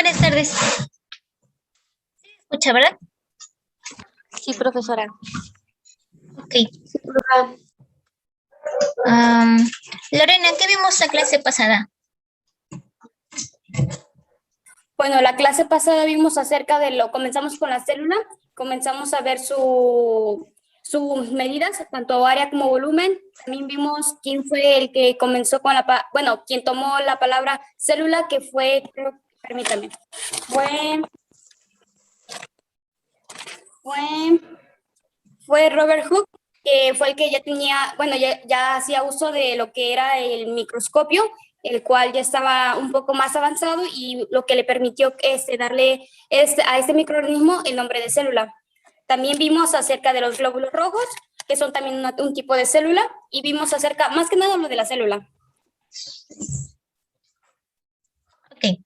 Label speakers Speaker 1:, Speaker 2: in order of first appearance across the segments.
Speaker 1: buenas tardes. ¿Escucha, verdad?
Speaker 2: Sí, profesora.
Speaker 1: Ok. Lorena, ¿qué vimos la clase pasada?
Speaker 2: Bueno, la clase pasada vimos acerca de comenzamos con la célula, comenzamos a ver sus medidas, tanto área como volumen. También vimos quién fue el que comenzó con quien tomó la palabra célula, que fue, permítame, fue Robert Hooke, que fue el que ya tenía, ya hacía uso de lo que era el microscopio, el cual ya estaba un poco más avanzado y lo que le permitió darle a este microorganismo el nombre de célula. También vimos acerca de los glóbulos rojos, que son también un tipo de célula, y vimos acerca, más que nada, lo de la célula.
Speaker 1: Ok.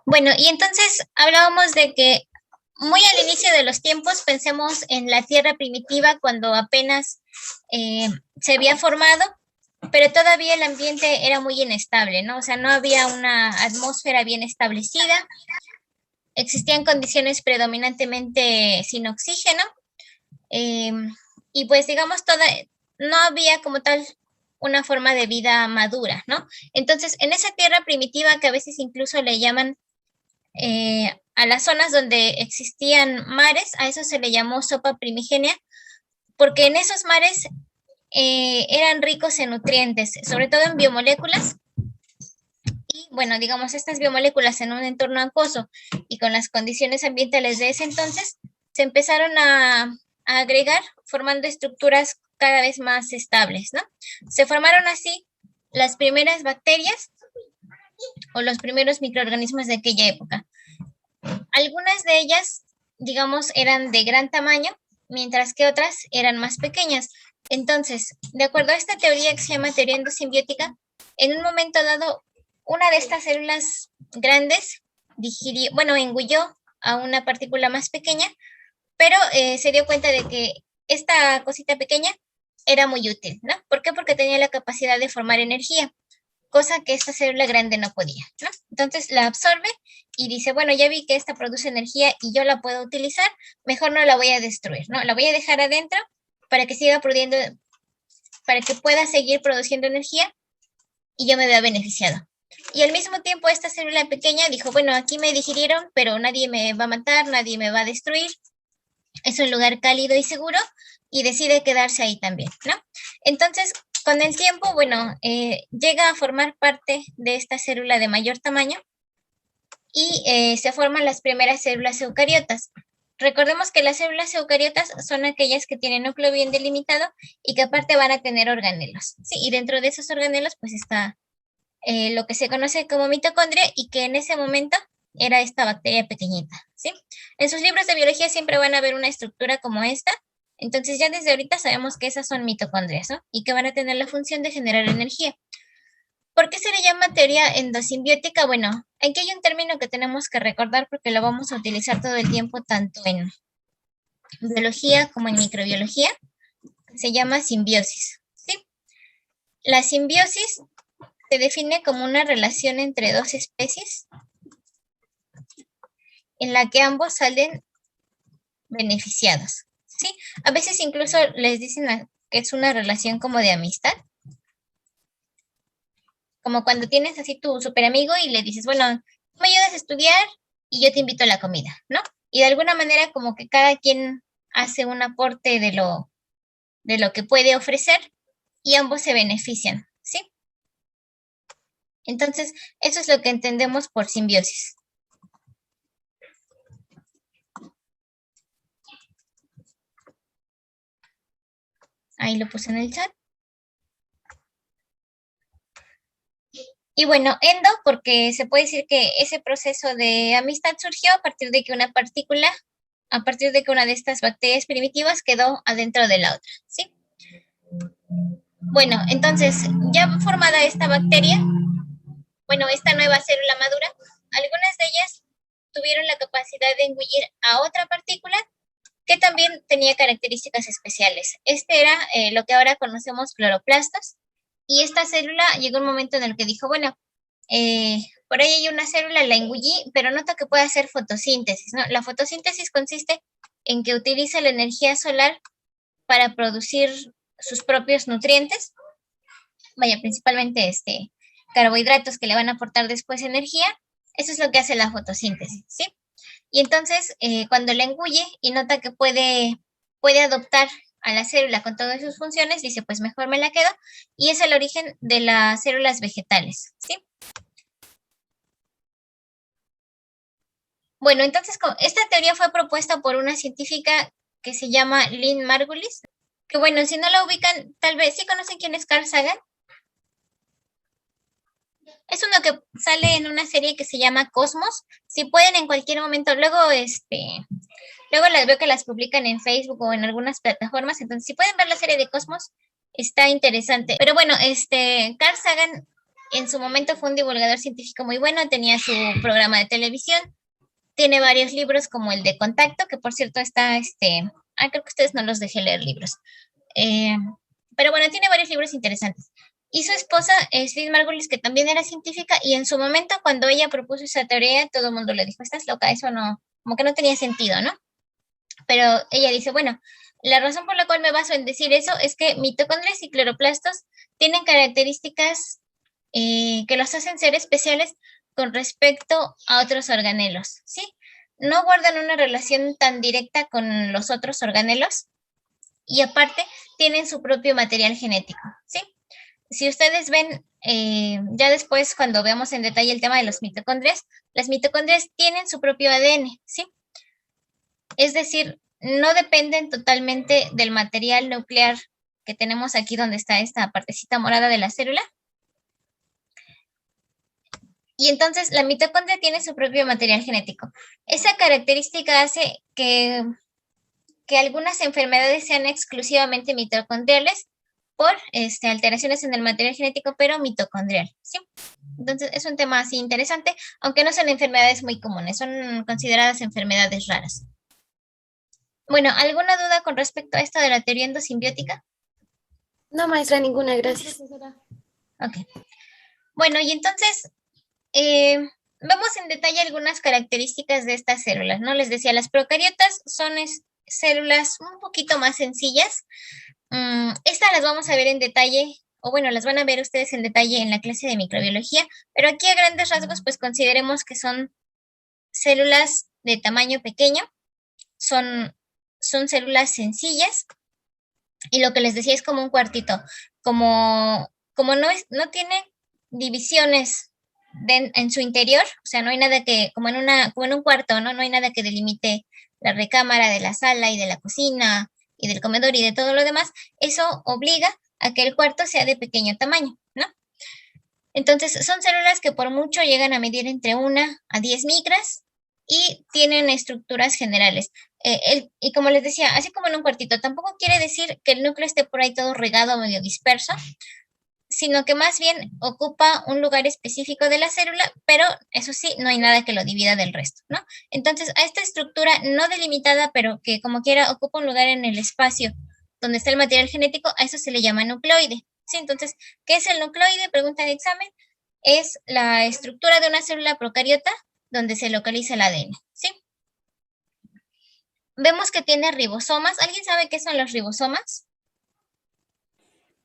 Speaker 1: Bueno, y entonces hablábamos de que muy al inicio de los tiempos, pensemos en la Tierra primitiva cuando apenas se había formado, pero todavía el ambiente era muy inestable, ¿no? O sea, no había una atmósfera bien establecida, existían condiciones predominantemente sin oxígeno, y pues digamos, no había como tal una forma de vida madura, ¿no? Entonces, en esa Tierra primitiva que a veces incluso le llaman a las zonas donde existían mares, a eso se le llamó sopa primigenia, porque en esos mares eran ricos en nutrientes, sobre todo en biomoléculas. Y bueno, digamos, estas biomoléculas en un entorno acuoso y con las condiciones ambientales de ese entonces, se empezaron a agregar, formando estructuras cada vez más estables, ¿no? Se formaron así las primeras bacterias o los primeros microorganismos de aquella época. Algunas de ellas, digamos, eran de gran tamaño, mientras que otras eran más pequeñas. Entonces, de acuerdo a esta teoría que se llama teoría endosimbiótica, en un momento dado, una de estas células grandes engulló a una partícula más pequeña, pero se dio cuenta de que esta cosita pequeña era muy útil, ¿no? ¿Por qué? Porque tenía la capacidad de formar energía, cosa que esta célula grande no podía, ¿no? Entonces la absorbe y dice, bueno, ya vi que esta produce energía y yo la puedo utilizar, mejor no la voy a destruir, ¿no? La voy a dejar adentro para que siga produciendo, para que pueda seguir produciendo energía y yo me vea beneficiado. Y al mismo tiempo esta célula pequeña dijo, bueno, aquí me digirieron, pero nadie me va a matar, nadie me va a destruir, es un lugar cálido y seguro, y decide quedarse ahí también, ¿no? Entonces, con el tiempo, llega a formar parte de esta célula de mayor tamaño y se forman las primeras células eucariotas. Recordemos que las células eucariotas son aquellas que tienen núcleo bien delimitado y que aparte van a tener organelos, ¿sí? Y dentro de esos organelos pues está lo que se conoce como mitocondria y que en ese momento era esta bacteria pequeñita, ¿sí? En sus libros de biología siempre van a ver una estructura como esta, entonces ya desde ahorita sabemos que esas son mitocondrias, ¿no? Y que van a tener la función de generar energía. ¿Por qué se le llama teoría endosimbiótica? Bueno, aquí hay un término que tenemos que recordar porque lo vamos a utilizar todo el tiempo, tanto en biología como en microbiología. Se llama simbiosis, ¿sí? La simbiosis se define como una relación entre dos especies en la que ambos salen beneficiados, ¿sí? A veces incluso les dicen que es una relación como de amistad, como cuando tienes así tu super amigo y le dices, bueno, tú me ayudas a estudiar y yo te invito a la comida, ¿no? Y de alguna manera como que cada quien hace un aporte de lo que puede ofrecer y ambos se benefician, ¿sí? Entonces, eso es lo que entendemos por simbiosis. Ahí lo puse en el chat. Y bueno, endo, porque se puede decir que ese proceso de amistad surgió a partir de que a partir de que una de estas bacterias primitivas quedó adentro de la otra, ¿sí? Bueno, entonces, ya formada esta bacteria, esta nueva célula madura, algunas de ellas tuvieron la capacidad de engullir a otra partícula que también tenía características especiales. Este era lo que ahora conocemos cloroplastos, y esta célula llegó un momento en el que dijo, bueno, por ahí hay una célula, la engullí, pero nota que puede hacer fotosíntesis, ¿no? La fotosíntesis consiste en que utiliza la energía solar para producir sus propios nutrientes, vaya, principalmente carbohidratos que le van a aportar después energía. Eso es lo que hace la fotosíntesis, ¿sí? Y entonces, cuando la engulle y nota que puede adoptar a la célula con todas sus funciones, dice, pues mejor me la quedo, y es el origen de las células vegetales, ¿sí? Bueno, entonces, esta teoría fue propuesta por una científica que se llama Lynn Margulis, que bueno, si no la ubican, tal vez sí conocen quién es Carl Sagan. Es uno que sale en una serie que se llama Cosmos. Si pueden en cualquier momento, luego las veo que las publican en Facebook o en algunas plataformas, entonces si pueden ver la serie de Cosmos, está interesante. Pero bueno, Carl Sagan en su momento fue un divulgador científico muy bueno, tenía su programa de televisión, tiene varios libros como el de Contacto, que por cierto está, creo que ustedes no los dejé leer libros. Eh, pero bueno, tiene varios libros interesantes. Y su esposa es Liz Margulis, que también era científica, y en su momento, cuando ella propuso esa teoría, todo el mundo le dijo, estás loca, eso no, como que no tenía sentido, ¿no? Pero ella dice, bueno, la razón por la cual me baso en decir eso es que mitocondrias y cloroplastos tienen características que los hacen ser especiales con respecto a otros organelos, ¿sí? No guardan una relación tan directa con los otros organelos y aparte tienen su propio material genético, ¿sí? Si ustedes ven, ya después cuando veamos en detalle el tema de los mitocondrias, las mitocondrias tienen su propio ADN, ¿sí? Es decir, no dependen totalmente del material nuclear que tenemos aquí donde está esta partecita morada de la célula. Y entonces la mitocondria tiene su propio material genético. Esa característica hace que algunas enfermedades sean exclusivamente mitocondriales por alteraciones en el material genético, pero mitocondrial, ¿sí? Entonces es un tema así interesante, aunque no son enfermedades muy comunes, son consideradas enfermedades raras. Bueno, ¿alguna duda con respecto a esto de la teoría endosimbiótica?
Speaker 3: No, maestra, ninguna, gracias.
Speaker 1: Ok. Bueno, y entonces vemos en detalle algunas características de estas células, ¿no? Les decía, las procariotas son células un poquito más sencillas. Estas las vamos a ver en detalle, o bueno, las van a ver ustedes en detalle en la clase de microbiología, pero aquí a grandes rasgos, pues consideremos que son células de tamaño pequeño, son células sencillas, y lo que les decía es como un cuartito, como no tiene divisiones en su interior, o sea, no hay nada que, como en un cuarto, ¿no? No hay nada que delimite la recámara de la sala y de la cocina y del comedor y de todo lo demás. Eso obliga a que el cuarto sea de pequeño tamaño, ¿no? Entonces, son células que por mucho llegan a medir entre 1 a 10 micras y tienen estructuras generales. Y como les decía, así como en un cuartito, tampoco quiere decir que el núcleo esté por ahí todo regado, medio disperso, sino que más bien ocupa un lugar específico de la célula, pero eso sí, no hay nada que lo divida del resto, ¿no? Entonces, a esta estructura no delimitada, pero que como quiera ocupa un lugar en el espacio donde está el material genético, a eso se le llama nucleoide, ¿sí? Entonces, ¿qué es el nucleoide? Pregunta de examen. Es la estructura de una célula procariota donde se localiza el ADN, ¿sí? Vemos que tiene ribosomas. ¿Alguien sabe qué son los ribosomas?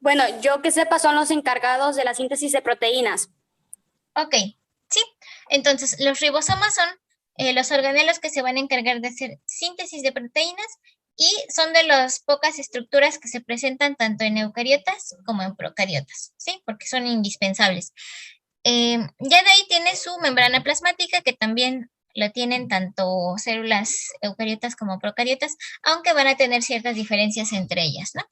Speaker 2: Bueno, yo que sepa son los encargados de la síntesis de proteínas.
Speaker 1: Ok, sí. Entonces, los ribosomas son los organelos que se van a encargar de hacer síntesis de proteínas y son de las pocas estructuras que se presentan tanto en eucariotas como en procariotas, ¿sí? Porque son indispensables. Ya de ahí tiene su membrana plasmática, que también la tienen tanto células eucariotas como procariotas, aunque van a tener ciertas diferencias entre ellas, ¿no?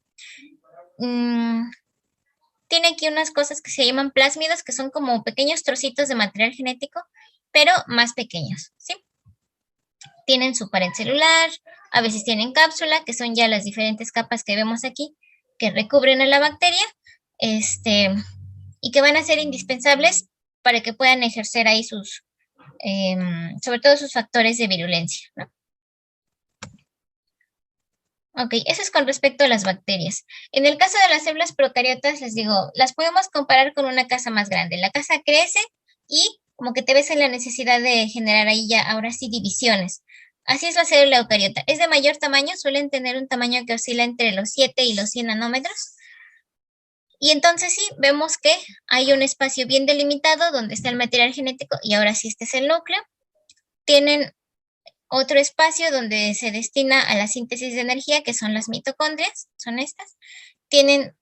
Speaker 1: Tiene aquí unas cosas que se llaman plásmidos, que son como pequeños trocitos de material genético, pero más pequeños, ¿sí? Tienen su pared celular, a veces tienen cápsula, que son ya las diferentes capas que vemos aquí, que recubren a la bacteria, y que van a ser indispensables para que puedan ejercer ahí sobre todo sus factores de virulencia, ¿no? Ok, eso es con respecto a las bacterias. En el caso de las células procariotas, les digo, las podemos comparar con una casa más grande. La casa crece y como que te ves en la necesidad de generar ahí ya, ahora sí, divisiones. Así es la célula eucariota. Es de mayor tamaño, suelen tener un tamaño que oscila entre los 7 y los 100 nanómetros. Y entonces sí, vemos que hay un espacio bien delimitado donde está el material genético y ahora sí este es el núcleo. Tienen otro espacio donde se destina a la síntesis de energía, que son las mitocondrias, son estas. Tienen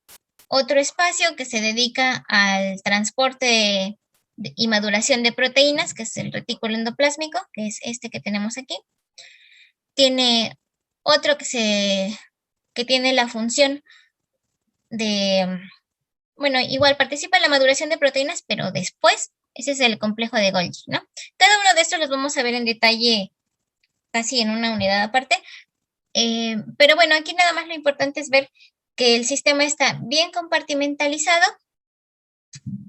Speaker 1: otro espacio que se dedica al transporte y maduración de proteínas, que es el retículo endoplásmico, que es este que tenemos aquí. Tiene otro que tiene la función de, bueno, igual participa en la maduración de proteínas, pero después, ese es el complejo de Golgi, ¿no? Cada uno de estos los vamos a ver en detalle casi en una unidad aparte. Pero bueno, aquí nada más lo importante es ver que el sistema está bien compartimentalizado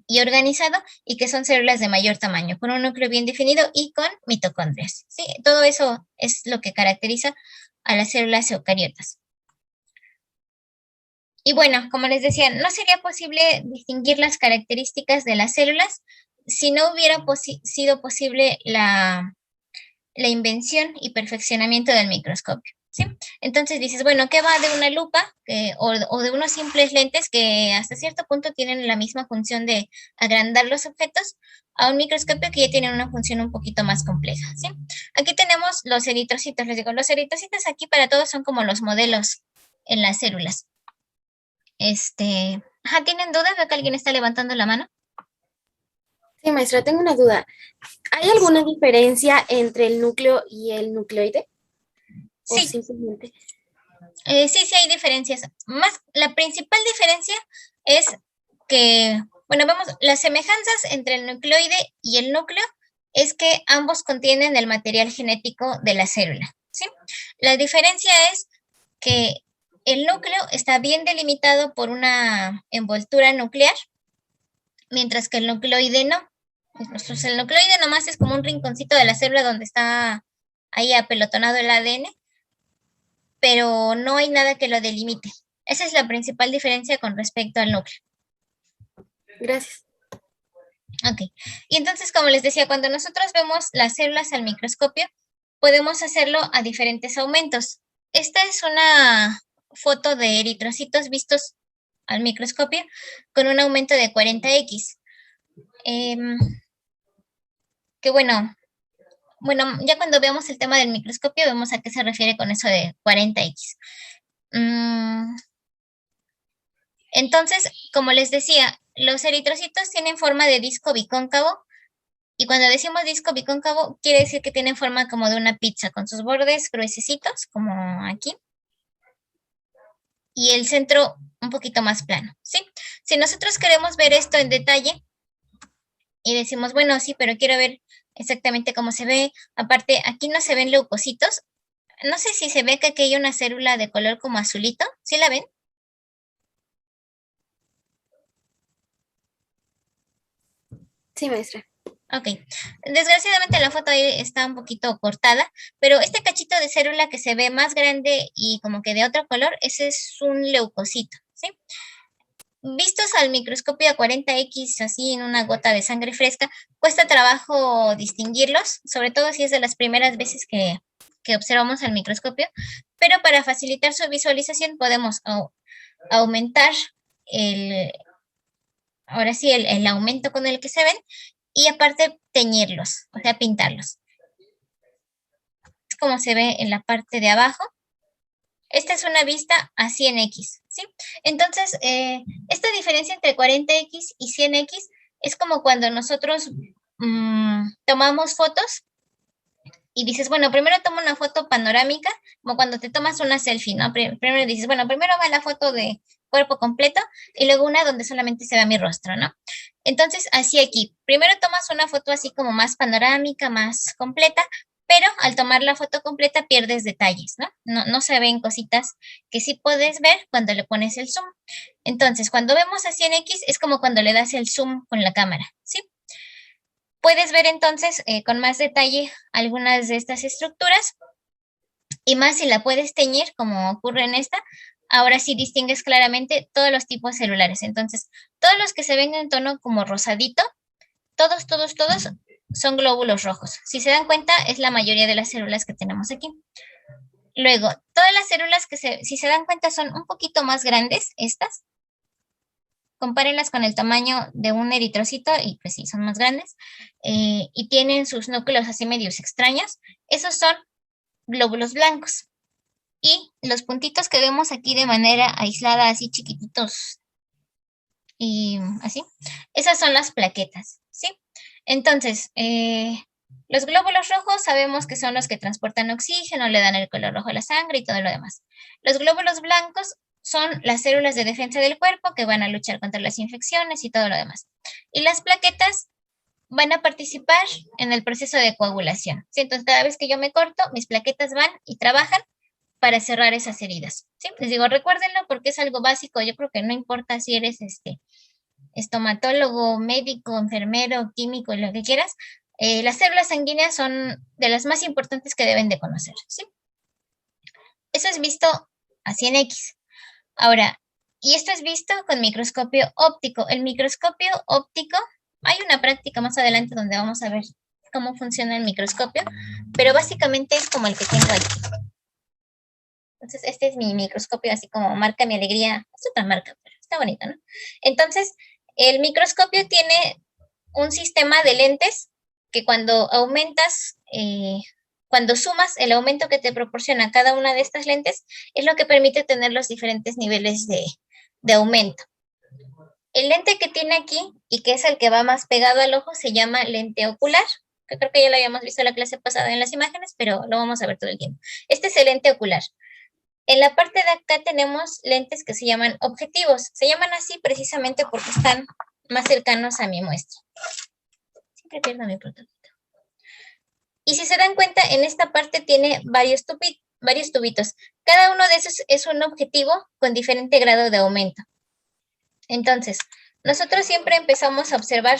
Speaker 1: y organizado y que son células de mayor tamaño, con un núcleo bien definido y con mitocondrias, ¿sí? Todo eso es lo que caracteriza a las células eucariotas. Y bueno, como les decía, no sería posible distinguir las características de las células si no hubiera sido posible la invención y perfeccionamiento del microscopio, ¿sí? Entonces dices, bueno, ¿qué va de una lupa o de unos simples lentes que hasta cierto punto tienen la misma función de agrandar los objetos a un microscopio que ya tiene una función un poquito más compleja, ¿sí? Aquí tenemos los eritrocitos, les digo, los eritrocitos aquí para todos son como los modelos en las células. ¿Tienen dudas? Veo que alguien está levantando la mano.
Speaker 3: Sí, maestra, tengo una duda. ¿Hay alguna diferencia entre el núcleo y el nucleoide? ¿O
Speaker 1: Sí,
Speaker 3: simplemente?
Speaker 1: sí hay diferencias. La principal diferencia es que, bueno, vemos las semejanzas entre el nucleoide y el núcleo es que ambos contienen el material genético de la célula, ¿sí? La diferencia es que el núcleo está bien delimitado por una envoltura nuclear, mientras que el nucleoide no. Entonces, el nucleoide nomás es como un rinconcito de la célula donde está ahí apelotonado el ADN, pero no hay nada que lo delimite. Esa es la principal diferencia con respecto al núcleo.
Speaker 3: Gracias.
Speaker 1: Ok. Y entonces, como les decía, cuando nosotros vemos las células al microscopio, podemos hacerlo a diferentes aumentos. Esta es una foto de eritrocitos vistos al microscopio con un aumento de 40x. Que bueno, ya cuando veamos el tema del microscopio, vemos a qué se refiere con eso de 40x. Entonces, como les decía, los eritrocitos tienen forma de disco bicóncavo y cuando decimos disco bicóncavo quiere decir que tienen forma como de una pizza con sus bordes gruesecitos, como aquí, y el centro un poquito más plano, ¿sí? Si nosotros queremos ver esto en detalle y decimos, bueno, sí, pero quiero ver exactamente cómo se ve, aparte aquí no se ven leucocitos, no sé si se ve que aquí hay una célula de color como azulito, ¿sí la ven?
Speaker 3: Sí, maestra.
Speaker 1: Ok, desgraciadamente la foto ahí está un poquito cortada, pero este cachito de célula que se ve más grande y como que de otro color, ese es un leucocito, ¿sí? Vistos al microscopio a 40x, así en una gota de sangre fresca, cuesta trabajo distinguirlos, sobre todo si es de las primeras veces que observamos al microscopio, pero para facilitar su visualización podemos aumentar ahora sí, el aumento con el que se ven y aparte teñirlos, o sea, pintarlos. Es como se ve en la parte de abajo. Esta es una vista a 100x, ¿sí? Entonces, esta diferencia entre 40x y 100x es como cuando nosotros tomamos fotos y dices, bueno, primero tomo una foto panorámica, como cuando te tomas una selfie, ¿no? Primero dices, bueno, primero va la foto de cuerpo completo y luego una donde solamente se ve mi rostro, ¿no? Entonces, así aquí, primero tomas una foto así como más panorámica, más completa, pero al tomar la foto completa pierdes detalles, ¿no? No se ven cositas que sí puedes ver cuando le pones el zoom. Entonces, cuando vemos a 100x es como cuando le das el zoom con la cámara, ¿sí? Puedes ver entonces con más detalle algunas de estas estructuras y más si la puedes teñir como ocurre en esta, ahora sí distingues claramente todos los tipos celulares. Entonces, todos los que se ven en tono como rosadito, todos son glóbulos rojos. Si se dan cuenta, es la mayoría de las células que tenemos aquí. Luego, todas las células que si se dan cuenta son un poquito más grandes, estas. Compárenlas con el tamaño de un eritrocito y pues sí, son más grandes. Y tienen sus núcleos así medios extraños. Esos son glóbulos blancos. Y los puntitos que vemos aquí de manera aislada, así chiquititos y así, esas son las plaquetas, ¿sí? Entonces, los glóbulos rojos sabemos que son los que transportan oxígeno, le dan el color rojo a la sangre y todo lo demás. Los glóbulos blancos son las células de defensa del cuerpo que van a luchar contra las infecciones y todo lo demás. Y las plaquetas van a participar en el proceso de coagulación, ¿sí? Entonces, cada vez que yo me corto, mis plaquetas van y trabajan para cerrar esas heridas, ¿sí? Les digo, recuérdenlo porque es algo básico. Yo creo que no importa si eres estomatólogo, médico, enfermero, químico, lo que quieras, las células sanguíneas son de las más importantes que deben de conocer, ¿sí? Eso es visto así en X. Ahora, y esto es visto con microscopio óptico. El microscopio óptico, hay una práctica más adelante donde vamos a ver cómo funciona el microscopio, pero básicamente es como el que tengo aquí. Entonces, este es mi microscopio, así como marca mi alegría. Es otra marca, pero está bonito, ¿no? Entonces, el microscopio tiene un sistema de lentes que cuando aumentas, cuando sumas el aumento que te proporciona cada una de estas lentes, es lo que permite tener los diferentes niveles de aumento. El lente que tiene aquí, y que es el que va más pegado al ojo, se llama lente ocular, que creo que ya lo habíamos visto en la clase pasada en las imágenes, pero lo vamos a ver todo el tiempo. Este es el lente ocular. En la parte de acá tenemos lentes que se llaman objetivos. Se llaman así precisamente porque están más cercanos a mi muestra. Siempre pierdo mi prototito. Y si se dan cuenta, en esta parte tiene varios tubitos. Cada uno de esos es un objetivo con diferente grado de aumento. Entonces, nosotros siempre empezamos a observar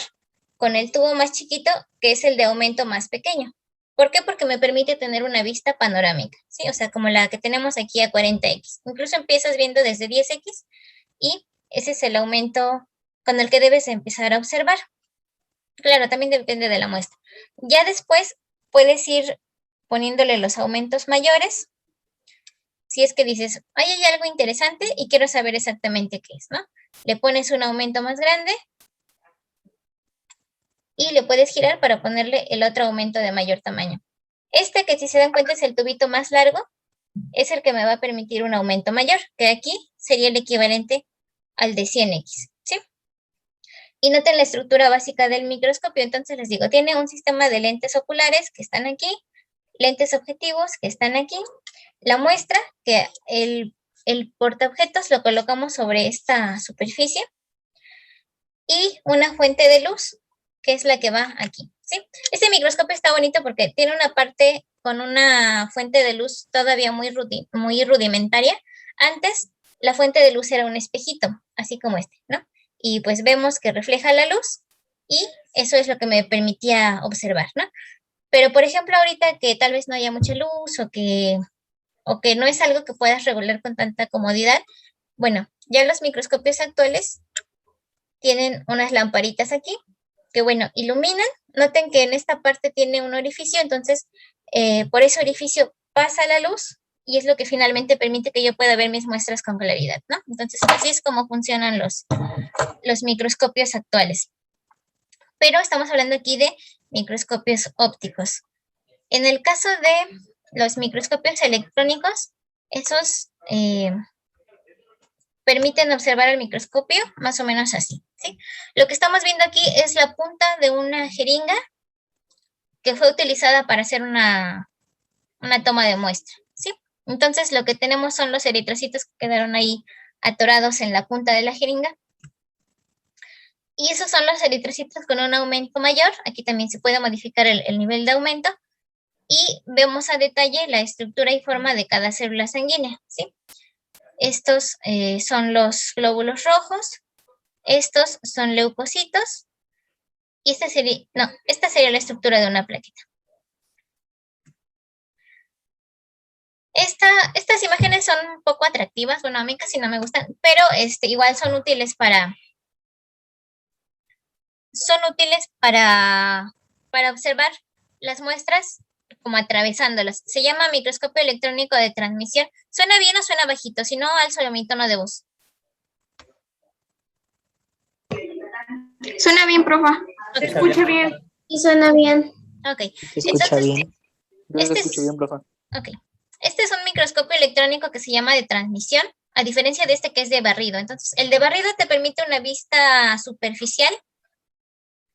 Speaker 1: con el tubo más chiquito, que es el de aumento más pequeño. ¿Por qué? Porque me permite tener una vista panorámica, ¿sí? O sea, como la que tenemos aquí a 40x. Incluso empiezas viendo desde 10x y ese es el aumento con el que debes empezar a observar. Claro, también depende de la muestra. Ya después puedes ir poniéndole los aumentos mayores. Si es que dices, ay, hay algo interesante y quiero saber exactamente qué es, ¿no? Le pones un aumento más grande y le puedes girar para ponerle el otro aumento de mayor tamaño. Este, que si se dan cuenta es el tubito más largo, es el que me va a permitir un aumento mayor, que aquí sería el equivalente al de 100x, ¿sí? Y noten la estructura básica del microscopio. Entonces les digo, tiene un sistema de lentes oculares que están aquí, lentes objetivos que están aquí, la muestra, que el portaobjetos lo colocamos sobre esta superficie, y una fuente de luz, que es la que va aquí, ¿sí? Este microscopio está bonito porque tiene una parte con una fuente de luz todavía muy rudimentaria. Antes, la fuente de luz era un espejito, así como este, ¿no? Y pues vemos que refleja la luz y eso es lo que me permitía observar, ¿no? Pero, por ejemplo, ahorita que tal vez no haya mucha luz o que no es algo que puedas regular con tanta comodidad, bueno, ya los microscopios actuales tienen unas lamparitas aquí que, bueno, iluminan. Noten que en esta parte tiene un orificio, entonces por ese orificio pasa la luz y es lo que finalmente permite que yo pueda ver mis muestras con claridad, ¿no? Entonces, así es como funcionan los microscopios actuales. Pero estamos hablando aquí de microscopios ópticos. En el caso de los microscopios electrónicos, esos permiten observar el microscopio más o menos así, ¿sí? Lo que estamos viendo aquí es la punta de una jeringa que fue utilizada para hacer una toma de muestra, ¿sí? Entonces, lo que tenemos son los eritrocitos que quedaron ahí atorados en la punta de la jeringa. Y esos son los eritrocitos con un aumento mayor. Aquí también se puede modificar el nivel de aumento. Y vemos a detalle la estructura y forma de cada célula sanguínea, ¿sí? Estos son los glóbulos rojos, estos son leucocitos, y esta sería la estructura de una plaqueta. Estas imágenes son un poco atractivas, bueno, a mí casi no me gustan, pero igual son útiles para son útiles para observar las muestras como atravesándolas. Se llama microscopio electrónico de transmisión. ¿Suena bien o suena bajito? Si no, alzo mi tono de voz.
Speaker 4: Suena bien, profa. Se escucha bien.
Speaker 3: Sí, suena bien.
Speaker 1: Ok.
Speaker 5: Se escucha
Speaker 1: Entonces,
Speaker 5: bien. Yo lo
Speaker 1: este
Speaker 5: escucho
Speaker 1: es,
Speaker 5: bien, profe.
Speaker 1: ok. Este es un microscopio electrónico que se llama de transmisión, a diferencia de este que es de barrido. Entonces, el de barrido te permite una vista superficial,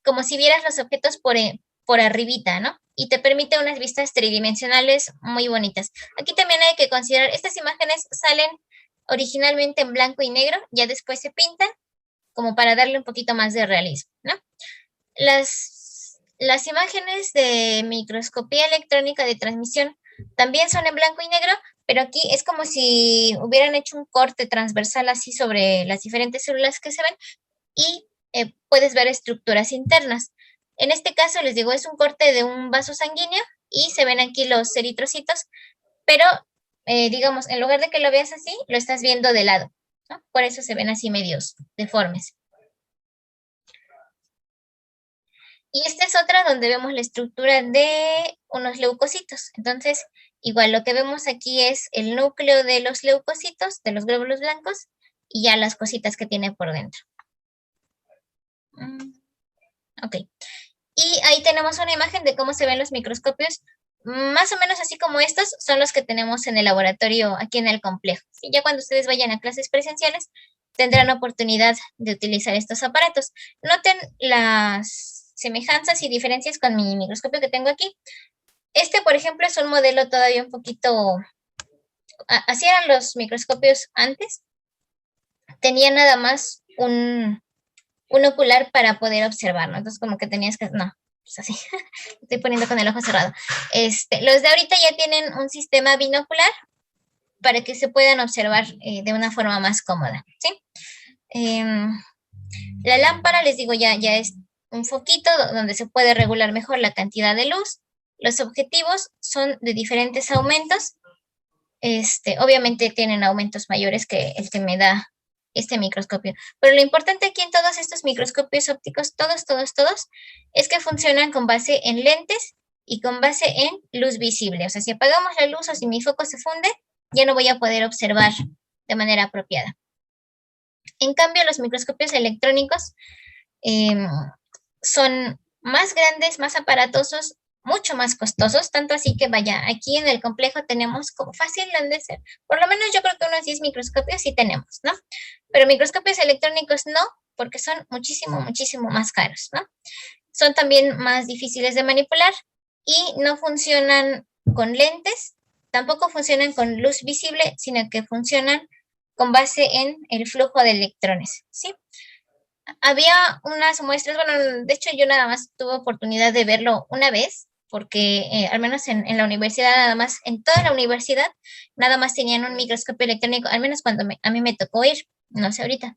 Speaker 1: como si vieras los objetos por arribita, ¿no? Y te permite unas vistas tridimensionales muy bonitas. Aquí también hay que considerar, estas imágenes salen originalmente en blanco y negro, ya después se pintan, como para darle un poquito más de realismo, ¿no? Las imágenes de microscopía electrónica de transmisión también son en blanco y negro, pero aquí es como si hubieran hecho un corte transversal así sobre las diferentes células que se ven y puedes ver estructuras internas. En este caso, les digo, es un corte de un vaso sanguíneo y se ven aquí los eritrocitos, pero digamos, en lugar de que lo veas así, lo estás viendo de lado, ¿no? Por eso se ven así medios deformes. Y esta es otra donde vemos la estructura de unos leucocitos. Entonces, igual lo que vemos aquí es el núcleo de los leucocitos, de los glóbulos blancos, y ya las cositas que tiene por dentro. Ok. Y ahí tenemos una imagen de cómo se ven los microscopios, más o menos así como estos son los que tenemos en el laboratorio aquí en el complejo. ¿Sí? Ya cuando ustedes vayan a clases presenciales, tendrán oportunidad de utilizar estos aparatos. Noten las semejanzas y diferencias con mi microscopio que tengo aquí. Este, por ejemplo, es un modelo todavía un poquito... Así eran los microscopios antes. Tenía nada más un ocular para poder observar, ¿no? Entonces, como que tenías que... No, pues así. Estoy poniendo con el ojo cerrado. Los de ahorita ya tienen un sistema binocular para que se puedan observar de una forma más cómoda, ¿sí? La lámpara, les digo, ya es un foquito donde se puede regular mejor la cantidad de luz. Los objetivos son de diferentes aumentos. Obviamente tienen aumentos mayores que el que me da este microscopio. Pero lo importante aquí en todos estos microscopios ópticos, todos, es que funcionan con base en lentes y con base en luz visible. O sea, si apagamos la luz o si mi foco se funde, ya no voy a poder observar de manera apropiada. En cambio, los microscopios electrónicos son más grandes, más aparatosos, mucho más costosos, tanto así que vaya, aquí en el complejo tenemos como fácil de ser, por lo menos yo creo que unos 10 microscopios sí tenemos, ¿no? Pero microscopios electrónicos no, porque son muchísimo más caros, ¿no? Son también más difíciles de manipular y no funcionan con lentes, tampoco funcionan con luz visible, sino que funcionan con base en el flujo de electrones, ¿sí? Había unas muestras, bueno, de hecho yo nada más tuve oportunidad de verlo una vez, porque al menos en la universidad, nada más, en toda la universidad, nada más tenían un microscopio electrónico, al menos cuando a mí me tocó ir, no sé ahorita.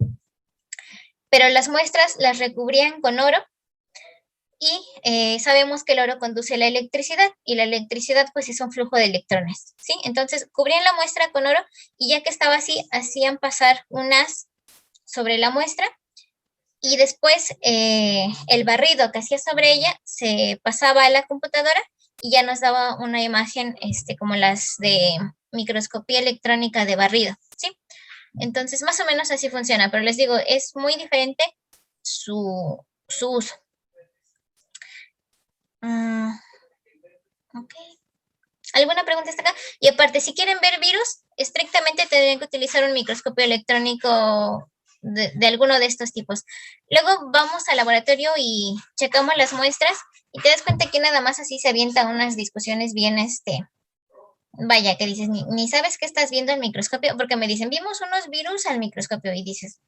Speaker 1: Pero las muestras las recubrían con oro y sabemos que el oro conduce la electricidad y la electricidad pues es un flujo de electrones, ¿sí? Entonces cubrían la muestra con oro y ya que estaba así, hacían pasar un haz sobre la muestra y después el barrido que hacía sobre ella se pasaba a la computadora y ya nos daba una imagen como las de microscopía electrónica de barrido, ¿sí? Entonces, más o menos así funciona, pero les digo, es muy diferente su uso. Ok. ¿Alguna pregunta hasta acá? Y aparte, si quieren ver virus, estrictamente tendrían que utilizar un microscopio electrónico de alguno de estos tipos. Luego vamos al laboratorio y checamos las muestras y te das cuenta que nada más así se avientan unas discusiones bien, vaya, que dices, ni sabes qué estás viendo al microscopio, porque me dicen, vimos unos virus al microscopio y dices,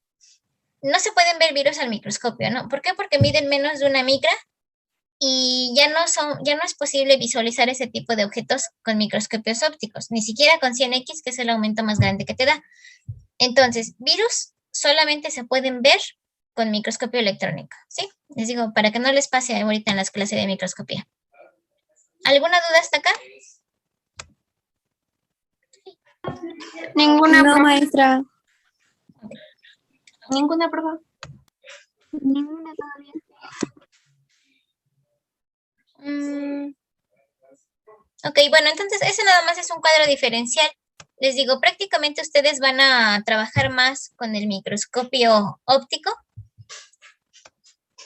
Speaker 1: no se pueden ver virus al microscopio, ¿no? ¿Por qué? Porque miden menos de una micra y ya no es posible visualizar ese tipo de objetos con microscopios ópticos, ni siquiera con 100X, que es el aumento más grande que te da. Entonces, virus solamente se pueden ver con microscopio electrónico, ¿sí? Les digo, para que no les pase ahorita en las clases de microscopía. ¿Alguna duda hasta acá?
Speaker 4: Ninguna,
Speaker 2: No,
Speaker 4: profe.
Speaker 2: maestra.
Speaker 4: Ninguna, profe.
Speaker 3: Ninguna todavía.
Speaker 1: Mm, ok, bueno, entonces ese nada más es un cuadro diferencial. Les digo, prácticamente ustedes van a trabajar más con el microscopio óptico.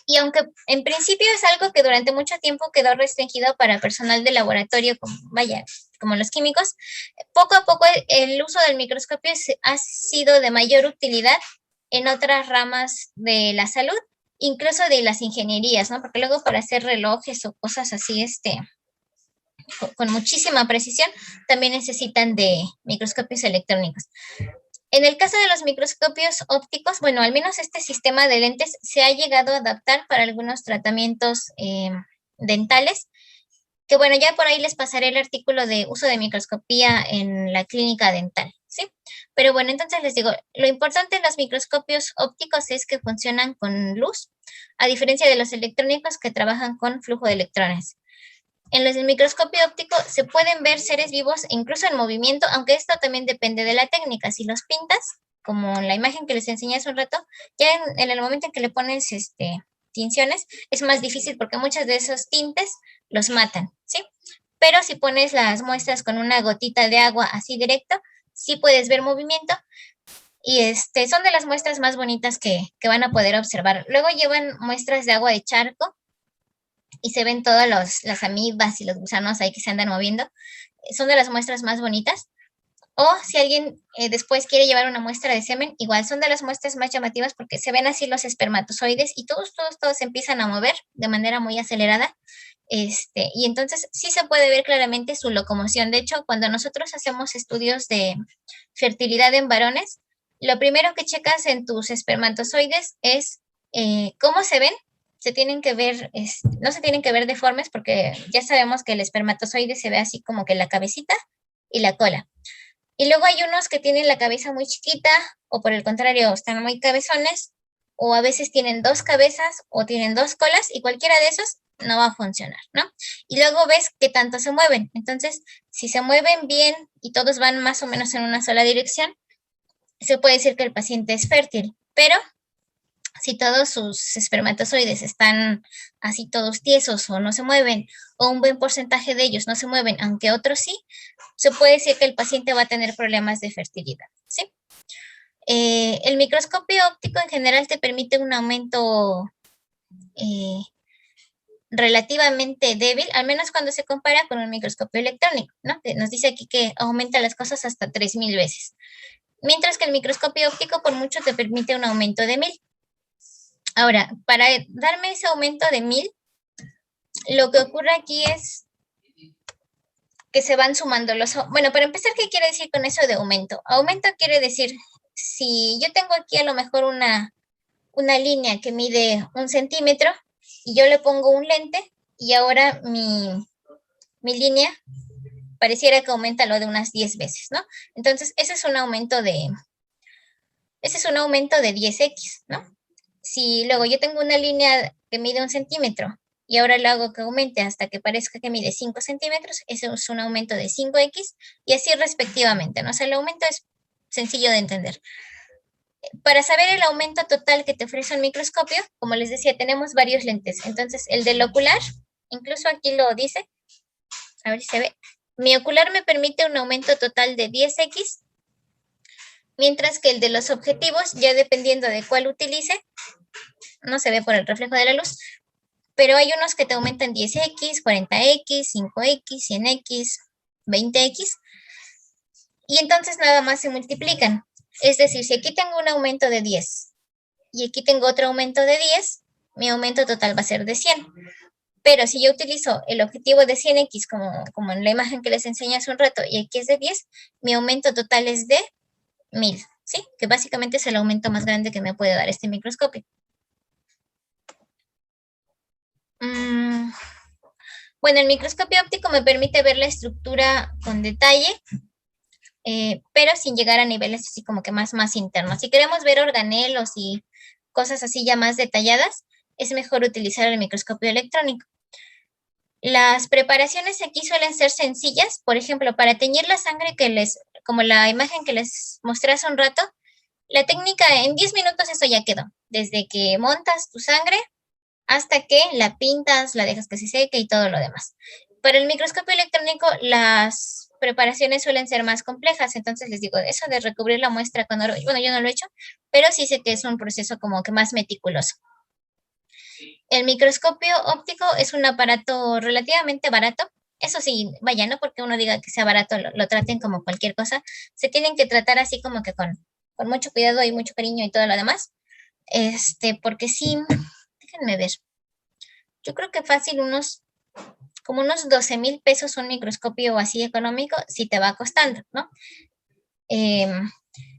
Speaker 1: Y aunque en principio es algo que durante mucho tiempo quedó restringido para personal de laboratorio, como, vaya, como los químicos, poco a poco el uso del microscopio ha sido de mayor utilidad en otras ramas de la salud, incluso de las ingenierías, ¿no? Porque luego para hacer relojes o cosas así, con muchísima precisión, también necesitan de microscopios electrónicos. En el caso de los microscopios ópticos, bueno, al menos este sistema de lentes se ha llegado a adaptar para algunos tratamientos dentales, que bueno, ya por ahí les pasaré el artículo de uso de microscopía en la clínica dental, ¿sí? Pero bueno, entonces les digo, lo importante en los microscopios ópticos es que funcionan con luz, a diferencia de los electrónicos que trabajan con flujo de electrones. En los del microscopio óptico se pueden ver seres vivos incluso en movimiento, aunque esto también depende de la técnica. Si los pintas, como la imagen que les enseñé hace un rato, ya en el momento en que le pones tinciones, es más difícil porque muchos de esos tintes los matan, ¿sí? Pero si pones las muestras con una gotita de agua así directo, sí puedes ver movimiento y son de las muestras más bonitas que van a poder observar. Luego llevan muestras de agua de charco y se ven todas las amibas y los gusanos ahí que se andan moviendo. Son de las muestras más bonitas. O si alguien después quiere llevar una muestra de semen, igual son de las muestras más llamativas porque se ven así los espermatozoides y todos se empiezan a mover de manera muy acelerada. Y entonces sí se puede ver claramente su locomoción. De hecho, cuando nosotros hacemos estudios de fertilidad en varones, lo primero que checas en tus espermatozoides es cómo se ven. Se tienen que ver, no se tienen que ver deformes porque ya sabemos que el espermatozoide se ve así como que la cabecita y la cola. Y luego hay unos que tienen la cabeza muy chiquita o por el contrario están muy cabezones o a veces tienen dos cabezas o tienen dos colas y cualquiera de esos no va a funcionar, ¿no? Y luego ves qué tanto se mueven. Entonces, si se mueven bien y todos van más o menos en una sola dirección, se puede decir que el paciente es fértil, pero si todos sus espermatozoides están así todos tiesos o no se mueven, o un buen porcentaje de ellos no se mueven, aunque otros sí, se puede decir que el paciente va a tener problemas de fertilidad, ¿sí? El microscopio óptico en general te permite un aumento relativamente débil, al menos cuando se compara con un microscopio electrónico, ¿no? Nos dice aquí que aumenta las cosas hasta 3000 veces, mientras que el microscopio óptico por mucho te permite un aumento de 1000. Ahora, para darme ese aumento de 1000, lo que ocurre aquí es que se van sumando los... Bueno, para empezar, ¿qué quiere decir con eso de aumento? Aumento quiere decir, si yo tengo aquí a lo mejor una línea que mide 1 centímetro y yo le pongo un lente y ahora mi línea pareciera que aumenta lo de unas 10 veces, ¿no? Entonces, ese es un aumento de 10x, ¿no? Si luego yo tengo una línea que mide 1 centímetro y ahora lo hago que aumente hasta que parezca que mide 5 centímetros, eso es un aumento de 5x y así respectivamente, ¿no? O sea, el aumento es sencillo de entender. Para saber el aumento total que te ofrece un microscopio, como les decía, tenemos varios lentes. Entonces, el del ocular, incluso aquí lo dice, a ver si se ve. Mi ocular me permite un aumento total de 10x, mientras que el de los objetivos, ya dependiendo de cuál utilice, no se ve por el reflejo de la luz, pero hay unos que te aumentan 10x, 40x, 5x, 100x, 20x, y entonces nada más se multiplican. Es decir, si aquí tengo un aumento de 10 y aquí tengo otro aumento de 10, mi aumento total va a ser de 100. Pero si yo utilizo el objetivo de 100x como en la imagen que les enseñé hace un rato y aquí es de 10, mi aumento total es de 1000, ¿sí? Que básicamente es el aumento más grande que me puede dar este microscopio. Bueno, el microscopio óptico me permite ver la estructura con detalle, pero sin llegar a niveles así como que más internos. Si queremos ver organelos y cosas así ya más detalladas, es mejor utilizar el microscopio electrónico. Las preparaciones aquí suelen ser sencillas, por ejemplo, para teñir la sangre como la imagen que les mostré hace un rato, la técnica en 10 minutos eso ya quedó. Desde que montas tu sangre, hasta que la pintas, la dejas que se seque y todo lo demás. Para el microscopio electrónico, las preparaciones suelen ser más complejas, entonces les digo, eso de recubrir la muestra con oro, bueno, yo no lo he hecho, pero sí sé que es un proceso como que más meticuloso. El microscopio óptico es un aparato relativamente barato. Eso sí, vaya, no porque uno diga que sea barato, lo traten como cualquier cosa. Se tienen que tratar así como que con mucho cuidado y mucho cariño y todo lo demás. Porque sí, déjenme ver. Yo creo que fácil como unos 12,000 pesos un microscopio así económico, sí te va costando, ¿no?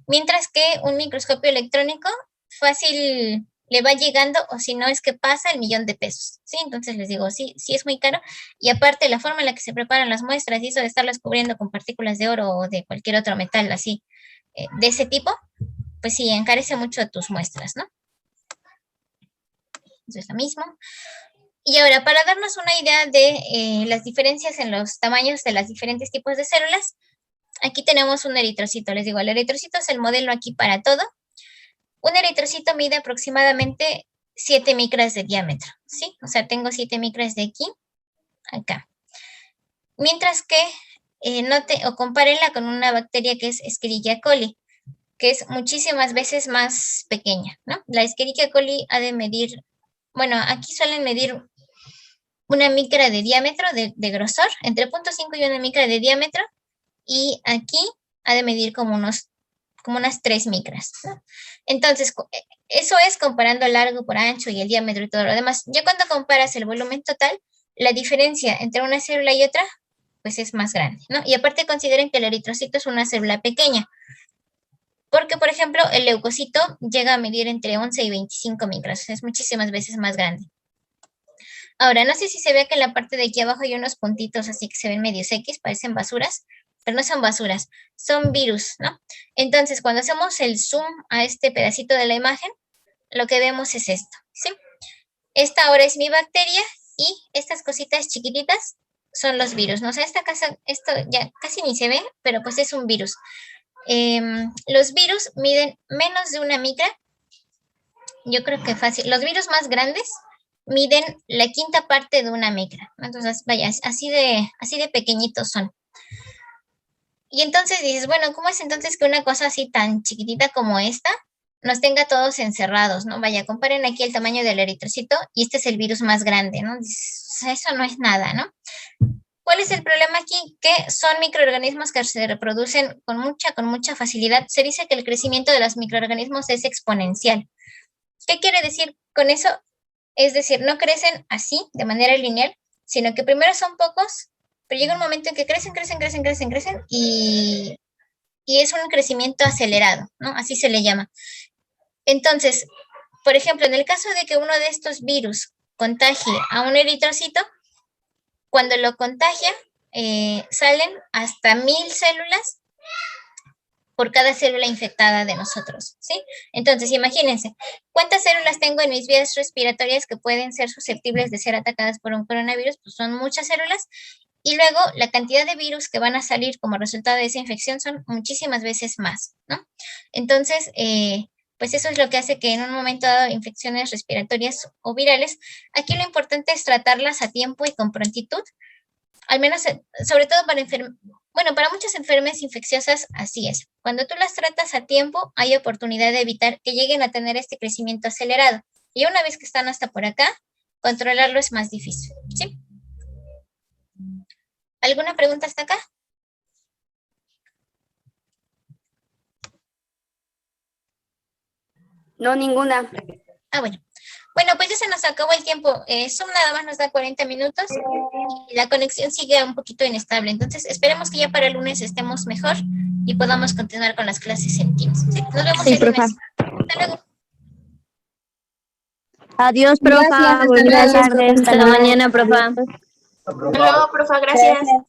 Speaker 1: Mientras que un microscopio electrónico fácil le va llegando, o si no es que pasa el 1,000,000 pesos, ¿sí? Entonces les digo, sí, sí es muy caro. Y aparte la forma en la que se preparan las muestras y eso de estarlas cubriendo con partículas de oro o de cualquier otro metal así, de ese tipo, pues sí, encarece mucho tus muestras, ¿no? Eso es lo mismo. Y ahora, para darnos una idea de las diferencias en los tamaños de los diferentes tipos de células, aquí tenemos un eritrocito. Les digo, el eritrocito es el modelo aquí para todo. Un eritrocito mide aproximadamente 7 micras de diámetro, ¿sí? O sea, tengo 7 micras de aquí a acá. Mientras que compárenla con una bacteria que es Escherichia coli, que es muchísimas veces más pequeña, ¿no? La Escherichia coli ha de medir, bueno, aquí suelen medir una micra de diámetro, de grosor, entre 0,5 y 1 micra de diámetro, y aquí ha de medir como unas 3 micras, ¿no? Entonces, eso es comparando largo por ancho y el diámetro y todo lo demás. Ya cuando comparas el volumen total, la diferencia entre una célula y otra, pues es más grande, ¿no? Y aparte consideren que el eritrocito es una célula pequeña, porque, por ejemplo, el leucocito llega a medir entre 11 y 25 micras, es muchísimas veces más grande. Ahora, no sé si se ve que en la parte de aquí abajo hay unos puntitos así que se ven medios X, parecen basuras, pero no son basuras, son virus, ¿no? Entonces, cuando hacemos el zoom a este pedacito de la imagen, lo que vemos es esto, ¿sí? Esta ahora es mi bacteria y estas cositas chiquititas son los virus, ¿no? O sea, esto ya casi ni se ve, pero pues es un virus. Los virus miden menos de 1 micra. Yo creo que fácil. Los virus más grandes miden la quinta parte de 1 micra. Entonces, vaya, así de pequeñitos son. Y entonces dices, bueno, ¿cómo es entonces que una cosa así tan chiquitita como esta nos tenga todos encerrados, ¿no? Vaya, comparen aquí el tamaño del eritrocito y este es el virus más grande, ¿no? Dices, o sea, eso no es nada, ¿no? ¿Cuál es el problema aquí? Que son microorganismos que se reproducen con mucha facilidad. Se dice que el crecimiento de los microorganismos es exponencial. ¿Qué quiere decir con eso? Es decir, no crecen así, de manera lineal, sino que primero son pocos, pero llega un momento en que crecen y es un crecimiento acelerado, ¿no? Así se le llama. Entonces, por ejemplo, en el caso de que uno de estos virus contagie a un eritrocito, cuando lo contagia, salen hasta 1,000 células por cada célula infectada de nosotros, ¿sí? Entonces, imagínense, ¿cuántas células tengo en mis vías respiratorias que pueden ser susceptibles de ser atacadas por un coronavirus? Pues son muchas células. Y luego, la cantidad de virus que van a salir como resultado de esa infección son muchísimas veces más, ¿no? Entonces, pues eso es lo que hace que en un momento dado infecciones respiratorias o virales, aquí lo importante es tratarlas a tiempo y con prontitud, al menos, sobre todo para muchas enfermedades infecciosas, así es. Cuando tú las tratas a tiempo, hay oportunidad de evitar que lleguen a tener este crecimiento acelerado. Y una vez que están hasta por acá, controlarlo es más difícil, ¿sí? ¿Alguna pregunta hasta acá?
Speaker 2: No, ninguna.
Speaker 1: Ah, bueno. Bueno, pues ya se nos acabó el tiempo. Zoom nada más nos da 40 minutos y la conexión sigue un poquito inestable. Entonces, esperemos que ya para el lunes estemos mejor y podamos continuar con las clases en Teams. ¿Sí? Nos vemos el lunes. Hasta luego.
Speaker 5: Adiós, profa.
Speaker 3: Gracias,
Speaker 5: Buenas
Speaker 3: hasta luego.
Speaker 5: tardes. Hasta la mañana, profa.
Speaker 4: Hasta luego, profe, gracias.
Speaker 5: Gracias.